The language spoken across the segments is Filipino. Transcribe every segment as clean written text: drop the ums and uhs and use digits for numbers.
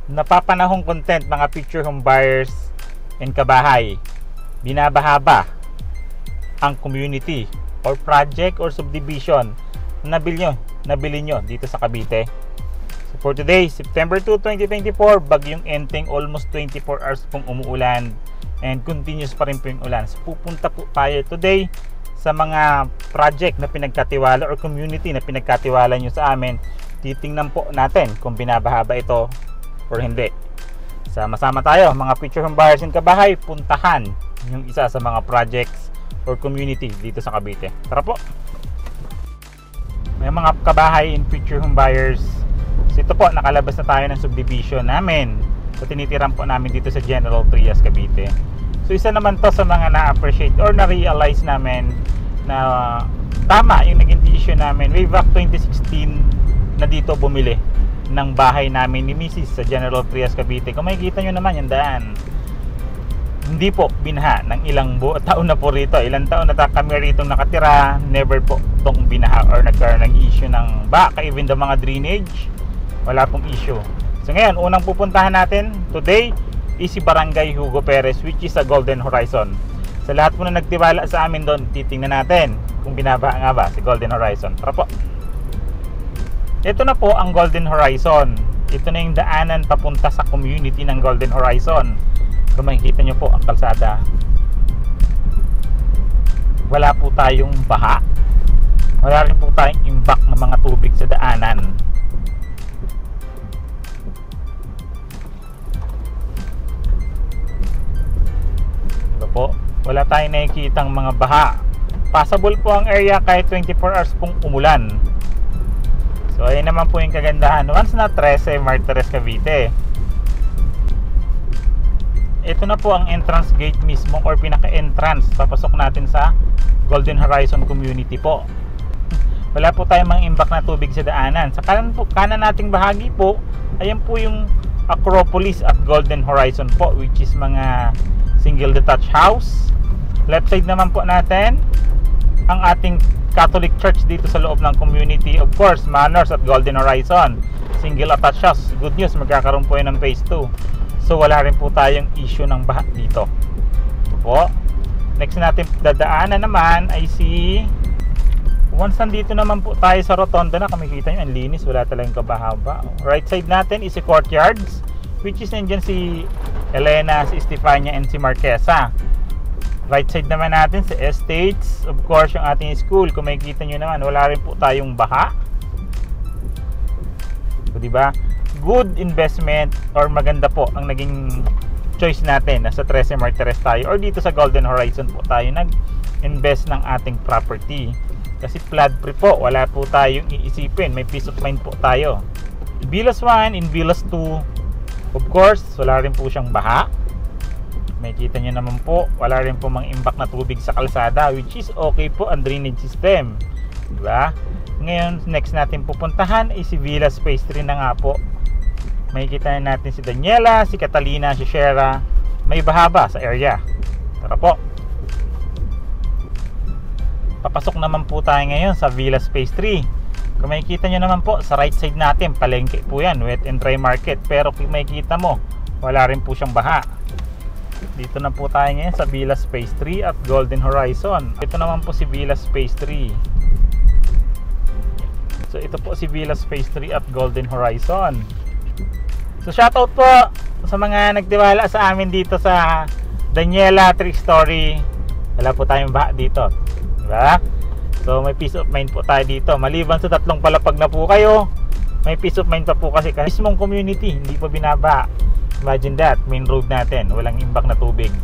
napapanahong content mga future home buyers and kabahay. Binabaha ang community or project or subdivision na nabili nyo dito sa Cavite. So for today, September 2, 2024, bagyong Enteng, almost 24 hours pong umuulan and continuous pa rin po yung ulan. So pupunta po tayo today sa mga project na pinagkatiwala or community na pinagkatiwala nyo sa amin. Titingnan po natin kung binabaha ba ito or hindi. Sama-sama tayo mga future home buyers and kabahay, puntahan yung isa sa mga projects or community dito sa Cavite. Tara po! May mga kabahay and future home buyers. So ito po, nakalabas na tayo ng subdivision namin. So tinitiran po namin dito sa General Trias, Cavite. So isa naman to sa mga na-appreciate or na-realize namin na tama yung naging decision namin way back 2016 na dito bumili ng bahay namin ni Mrs. sa General Trias, Cavite. Kung makikita nyo naman yung daan, hindi po binaha ng ilang taon na po rito. Ilang taon na kami rito nakatira, never po itong binaha or nagkaroon ng issue ng baka, even the mga drainage, wala pong issue. So ngayon, unang pupuntahan natin today is si Barangay Hugo Perez, which is sa Golden Horizon. Sa lahat po na nagtiwala sa amin doon, titingnan natin kung binabaha nga ba si Golden Horizon. Tara po! Ito na po ang Golden Horizon. Ito na yung daanan papunta sa community ng Golden Horizon. Kung makikita nyo po ang kalsada, wala po tayong baha, wala rin po tayong imbak ng mga tubig sa daanan. Ito po, wala tayong nakikitang mga baha. Passable po ang area kahit 24 hours pong umulan. So ayun naman po yung kagandahan once na 13 Martires, Cavite. Ito na po ang entrance gate mismo or pinaka-entrance papasok natin sa Golden Horizon community po. Wala po tayong mga imbak na tubig sa daanan. Sa kanan nating bahagi po, ayan po yung Acropolis at Golden Horizon po, which is mga single detached house. Left side naman po natin ang ating Catholic Church dito sa loob ng community. Of course, Manors at Golden Horizon, single attached house. Good news, magkakaroon po yun ng phase 2. So wala rin po tayong issue ng baha dito. Ito po. Next natin dadaanan naman ay si, once nandito naman po tayo sa rotonda na, kumikita nyo ang linis, wala talagang kabahaba. Right side natin is si Courtyards, which is nandyan si Elena, si Estefania and si Marquesa. Right side naman natin si Estates, of course yung ating school. Kung makikita nyo naman, wala rin po tayong baha. So diba, good investment or maganda po ang naging choice natin. Nasa 13 Martires tayo or dito sa Golden Horizon po tayo nag-invest ng ating property. Kasi flood free po, wala po tayong iisipin, may peace of mind po tayo. Vilas 1 and Vilas 2, of course wala rin po siyang baha. Makikita nyo naman po, wala rin po mga imbak na tubig sa kalsada, which is okay po ang drainage system, diba? Ngayon, next natin pupuntahan ay si Villas Phase 3 na nga po. Makikita natin si Daniela, si Catalina, si Shera. May bahaba sa area. Tara po. Papasok naman po tayo ngayon sa Villas Phase 3. Kung makikita nyo naman po, sa right side natin, palengke po yan, wet and dry market. Pero kung makikita mo, wala rin po siyang baha. Dito na po tayo ngayon sa Villas Phase 3 at Golden Horizon. Ito naman po si Villas Phase 3. So ito po si Villas Phase 3 at Golden Horizon. So shoutout po sa mga nagtiwala sa amin dito sa Daniela 3-story. Wala po tayong baha dito, diba? So may peace of mind po tayo dito. Maliban sa 3 palapag na po kayo, may peace of mind pa po kasi mismong community hindi pa binaba. Imagine that, main road natin, walang imbak na tubig.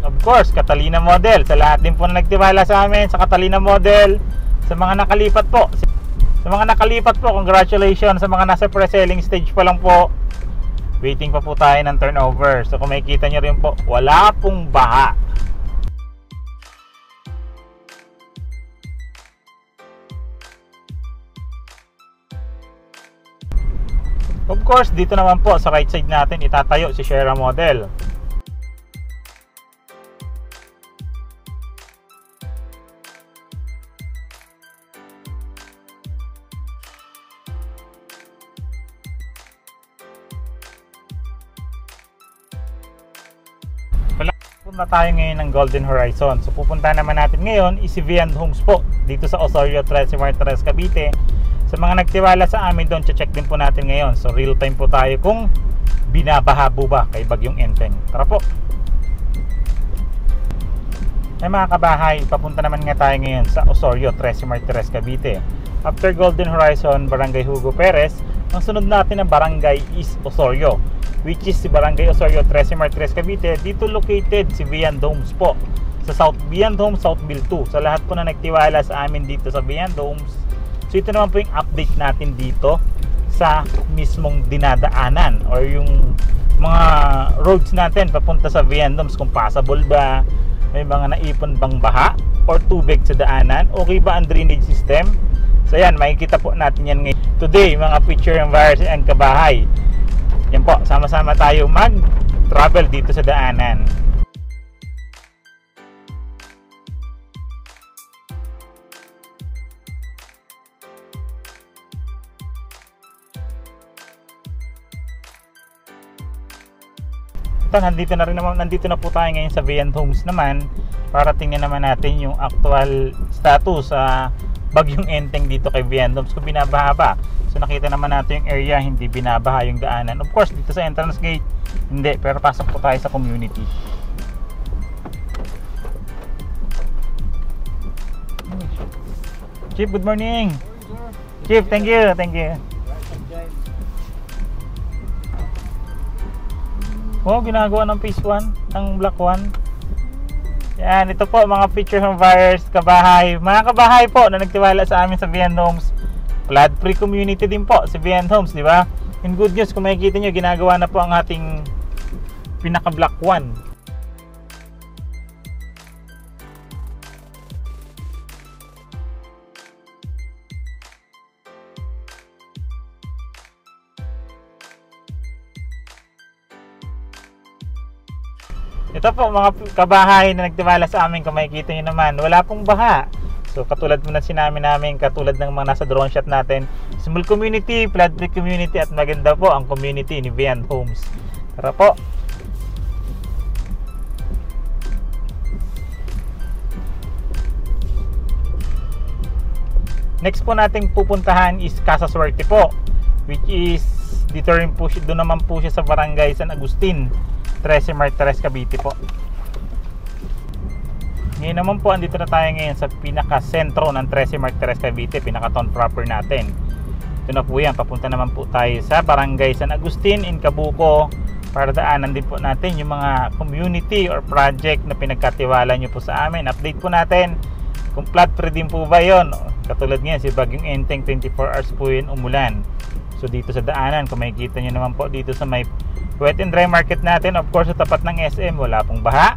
Of course, Catalina Model. Sa lahat din po na nagtiwala sa amin sa Catalina Model, sa mga nakalipat po, congratulations. Sa mga nasa pre-selling stage pa lang po, waiting pa po tayo ng turnover. So kung makikita nyo rin po, wala pong baha. Of course, dito naman po sa right side natin itatayo si Sierra model. Punta tayo ngayon ng Golden Horizon. So pupunta naman natin ngayon is si Vian Homes po dito sa Osorio, Trece Martires, Cavite. Sa mga nagtiwala sa amin doon, check din po natin ngayon. So real time po tayo kung binabaha po ba kay Bagyong Enteng. Tara po. Ay mga kabahay, papunta naman nga tayo ngayon sa Osorio, Trece Martires, Cavite. After Golden Horizon, Barangay Hugo Perez, ang sunod natin na barangay is Osorio, which is si Barangay Osorio, Trece Martires, Cavite. Dito located si Vian Homes po sa South Vian Homes, South Bill 2. Sa lahat po na nagtiwala sa amin dito sa Vian Homes, so ito naman po yung update natin dito sa mismong dinadaanan or yung mga roads natin papunta sa Vian Homes, kung passable ba, may mga naipon bang baha or tubig sa daanan, okay ba ang drainage system. So yan, makikita po natin yan ngayon today, mga picture and virus and kabahay. Yan po, sama-sama tayo mag-travel dito sa daanan. Ito, nandito na po tayo ngayon sa Vian Homes naman para tingnan naman natin yung actual status sa Bagyong Enteng dito kay Vian Homes, kung binabaha ba. So nakita naman natin yung area, hindi binabaha yung daanan. Of course, dito sa entrance gate, hindi. Pero pasok po tayo sa community. Chief, good morning. Chief, thank you. Thank you. Oh, ginagawa ng phase 1, ng block 1. Yan, ito po mga picture home buyers, kabahay. Mga kabahay po na nagtiwala sa amin sa Vian Homes. Flood free community din po si Vian Homes, di ba? In good news, kung makikita nyo, ginagawa na po ang ating pinaka block 1. Ito po mga kabahay na nagtiwala sa amin, kung makikita nyo naman, wala pong baha. So katulad mo na sinabi namin, katulad ng mga nasa drone shot natin, small community, flood free community, at maganda po ang community ni Vian Homes. Tara po. Next po nating pupuntahan is Casa Suerte po, which is dito rin po siya, doon naman po siya sa Barangay San Agustin, Trece Martires, Cavite po. Ngayon naman po, andito na tayo ngayon sa pinaka-sentro ng Trece Martires, Cavite, pinaka-town proper natin. Ito na po yan, papunta naman po tayo sa Barangay San Agustin in Cabuco para daanan din po natin yung mga community or project na pinagkatiwala nyo po sa amin. Update po natin kung flood free din po ba yun. Katulad ngayon, si Bagyong Enteng, 24 hours po yun umulan. So dito sa daanan, kung makikita nyo naman po dito sa may wet and dry market natin, of course sa tapat ng SM, wala pong baha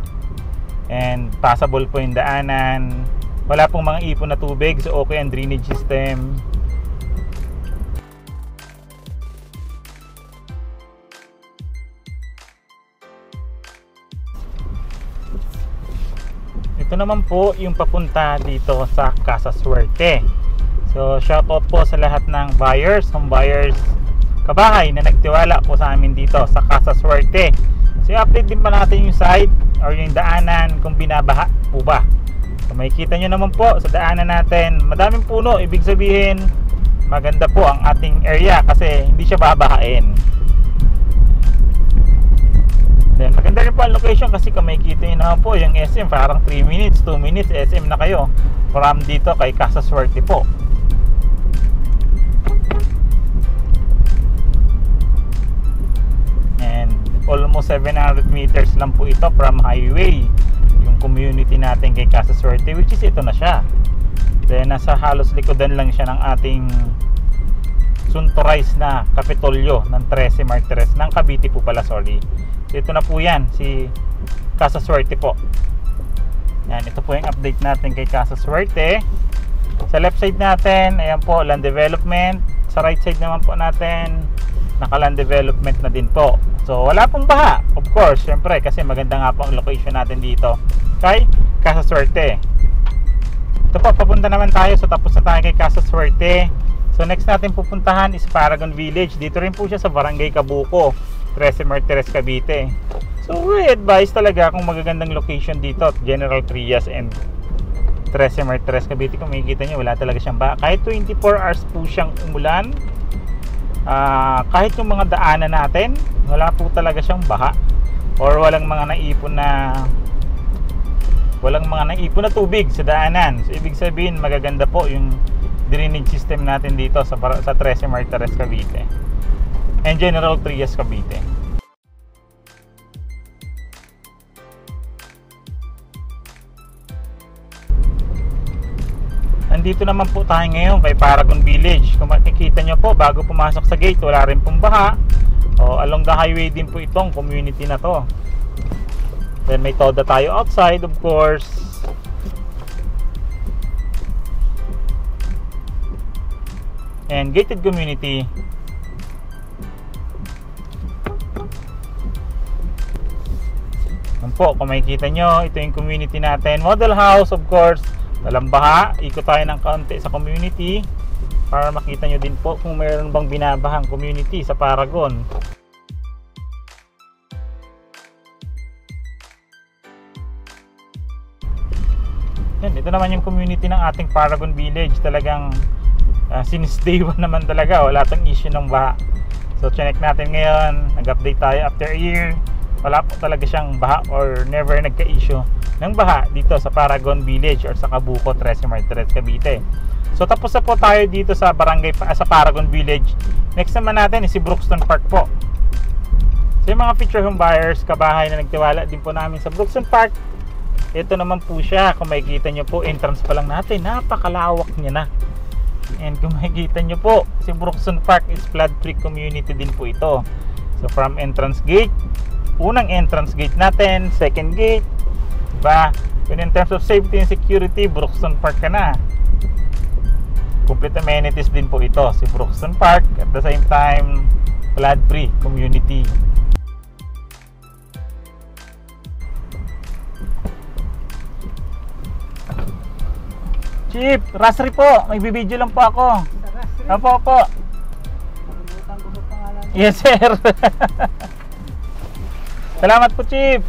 and passable po yung daanan, wala pong mga ipon na tubig, so okay ang drainage system. Ito naman po yung papunta dito sa Casa Suerte. So shoutout po sa lahat ng buyers, home buyers, kabahay na nagtiwala po sa amin dito sa Casa Suerte. So i-update din pa natin yung site or yung daanan kung binabaha po ba. So makikita nyo naman po sa daanan natin, madaming puno, ibig sabihin maganda po ang ating area kasi hindi siya babahain. Then maganda rin po ang location kasi kung makikita nyo naman po yung SM, parang 3 minutes, 2 minutes SM na kayo from dito kay Casa Suerte po. And almost 700 meters lang po ito from highway yung community natin kay Casa Suerte, which is ito na siya. Then nasa halos likodan lang siya ng ating suntorized na Kapitolyo ng Trece Martires ng Cavite po pala, sorry. So ito na po yan, si Casa Suerte po. Yan, ito po yung update natin kay Casa Suerte. Sa left side natin, ayan po, land development. Sa right side naman po natin, nakaland development na din po. So wala pong baha, of course, syempre, kasi maganda nga po ang location natin dito kay Casa Suerte. Ito po, papunta naman tayo. So tapos na tayo kay Casa Suerte. So next natin pupuntahan is Paragon Village. Dito rin po siya sa Barangay Cabuco, 13 Martires, Cavite. So we advise talaga kung magagandang location dito, General Trias and 13 Martires, Cavite. Kung makikita nyo, wala talaga siyang baha. Kahit 24 hours po siyang umulan, kahit yung mga daanan natin, wala po talaga siyang baha, or walang mga naipon na tubig sa daanan. So ibig sabihin, magaganda po yung drainage system natin dito sa 13 Martires, Cavite and General Trias, Cavite. Nandito naman po tayo ngayon kay Paragon Village. Kung makikita nyo po, bago pumasok sa gate, wala rin pong baha. Along the highway din po itong community na to. Then may toda tayo outside, of course. And gated community. Yan po, kung makikita nyo, ito yung community natin. Model house, of course. Walang baha. Ikot tayo ng kaunti sa community para makita nyo din po kung mayroon bang binabahang community sa Paragon. Yan, ito naman yung community ng ating Paragon Village. Talagang since day 1 naman talaga, wala tong issue ng baha. So check natin ngayon, nag-update tayo after a year. Wala po talaga siyang baha or never nagka-issue ng baha dito sa Paragon Village or sa Cabuco, 13 Martires, Cavite. So tapos na po tayo dito sa Paragon Village. Next naman natin is si Brookston Park po. So yung mga future home buyers, kabahay na nagtiwala din po namin sa Brookston Park, ito naman po siya. Kung makikita nyo po, entrance pa lang natin, napakalawak niya na. And kung makikita nyo po, si Brookston Park is flood free community din po ito. So from entrance gate, unang entrance gate natin, second gate, diba? When in terms of safety and security, Brookston Park ka na. Complete amenities din po ito, si Brookston Park. At the same time, flood free community. Chief, Rasri po. Magbibideo lang po ako. Opo, opo. Yes, sir. Salamat po, Chief.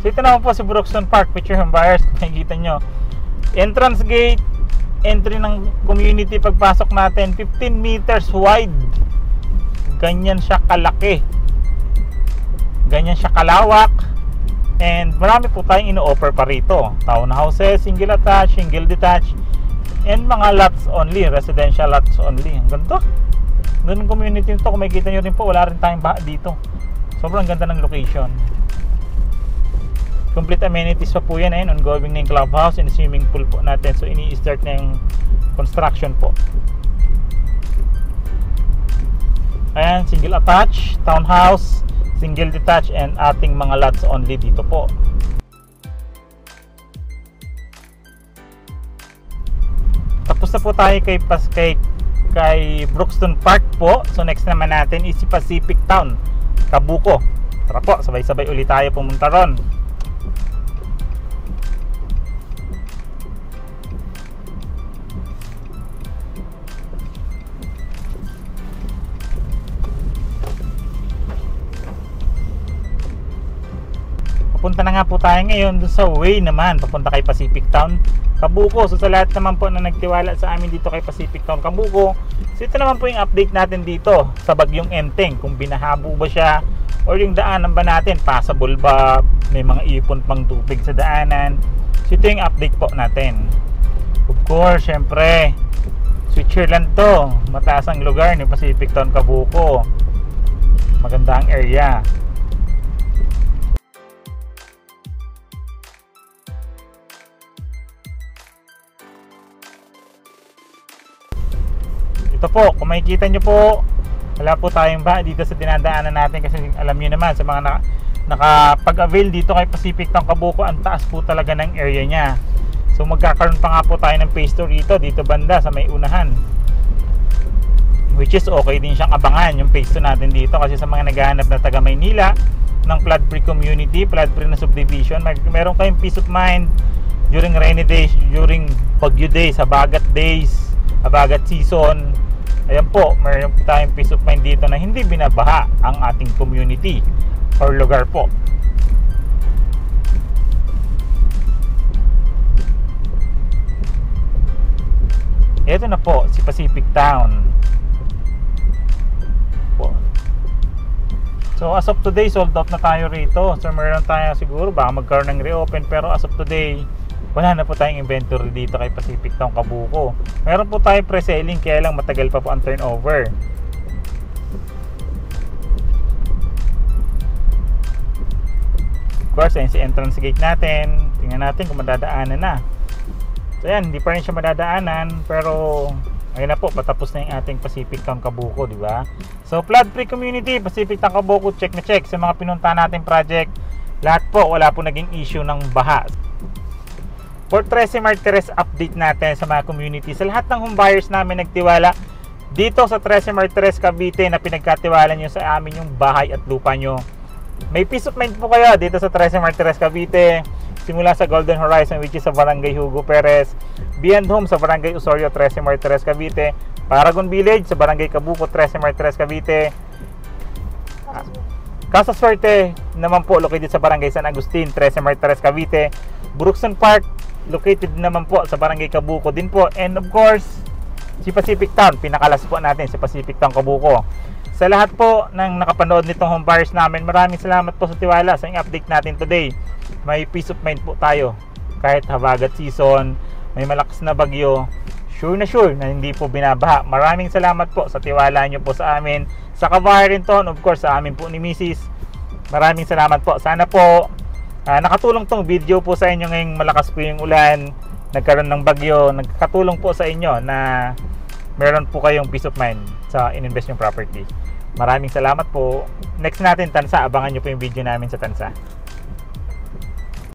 So ito naman po si Brookston Park, future home buyers. Kung nakikita nyo, entrance gate, entry ng community, pagpasok natin 15 meters wide. Ganyan siya kalaki, ganyan siya kalawak, and marami po tayong ino-offer pa rito. Townhouses, single attached, single detached, and mga lots only, residential lots only. Ang ganda, ganun community nito. Kung makikita nyo rin po, wala rin tayong baha dito. Sobrang ganda ng location. Complete amenities pa po yan. Ayun, ongoing na yung clubhouse and swimming pool po natin. So ini-start na yung construction po. Ayan, single attached, townhouse, single detached, and ating mga lots only dito po. Tapos na po tayo kay Brookston Park po. So next naman natin is si Pacific Town, Cabuco. Tara po, sabay-sabay ulit tayo pumunta ron. Papunta na nga po tayo ngayon dun sa way naman, papunta kay Pacific Town, Cabuco. So sa lahat naman po na nagtiwala sa amin dito kay Pacific Town, Cabuco, so ito naman po yung update natin dito sa Bagyong Enteng. Kung binahabo ba siya, or yung daanan ba natin, passable ba, may mga ipon pang tubig sa daanan. So ito yung update po natin. Of course, syempre, Switzerland to, mataas ang lugar ni Pacific Town, Cabuco. Maganda ang area. Ito po, kung makikita nyo po, wala po tayong baha dito sa dinadaanan natin kasi alam nyo naman sa mga nakapag-avail dito kay Pacific Town Kabuko, ang taas po talaga ng area niya. So magkakaroon pa nga po tayo ng phase 2 dito banda sa may unahan, which is okay din siyang abangan yung phase 2 natin dito, kasi sa mga naghahanap na taga Maynila ng flood free community, flood free na subdivision, meron kayong peace of mind during rainy days, during bagyo days, habagat days, habagat season. Ayan po, meron po tayong peace of mind dito na hindi binabaha ang ating community or lugar po. Ito na po si Pacific Town po. So as of today, sold out na tayo rito. So meron tayo siguro baka magkaroon ng reopen, pero as of today wala na po tayong inventory dito kay Pacific Town Kabuko. Meron po tayong pre-selling, kaya lang matagal pa po ang turnover. Of course, ayun si entrance gate natin. Tingnan natin kung madadaanan na. So yan, hindi pa rin siya madadaanan, pero ayun na po, patapos na yung ating Pacific Town Kabuko, di ba? So flood free community, Pacific Town Kabuko, check na check sa mga pinunta nating project. Lahat po, wala po naging issue ng baha. For Trece Martires update natin sa mga community, sa lahat ng home buyers namin nagtiwala dito sa Trece Martires Cavite, na pinagkatiwala nyo sa amin yung bahay at lupa nyo, may peace of mind po kayo dito sa Trece Martires Cavite. Simula sa Golden Horizon, which is sa Barangay Hugo Perez, Beyond Home sa Barangay Osorio, Trece Martires Cavite, Paragon Village sa Barangay Kabuko, Trece Martires Cavite, Casa Suerte naman po located sa Barangay San Agustin, Trece Martires Cavite, Brookson Park located naman po sa Barangay Kabuko din po, and of course si Pacific Town, pinakalas po natin si Pacific Town Kabuko. Sa lahat po ng nakapanood nitong home buyers namin, maraming salamat po sa tiwala sa update natin today. May peace of mind po tayo kahit habagat season, may malakas na bagyo, sure na hindi po binabaha. Maraming salamat po sa tiwala nyo po sa amin, sa kabahayan ton, of course sa amin po ni Mrs. Maraming salamat po. Sana po nakatulong tong video po sa inyo ngayong malakas po yung ulan, nagkaroon ng bagyo, nagkatulong po sa inyo na meron po kayong peace of mind sa in-invest yung property. Maraming salamat po. Next natin, Tansa. Abangan nyo po yung video namin sa Tansa.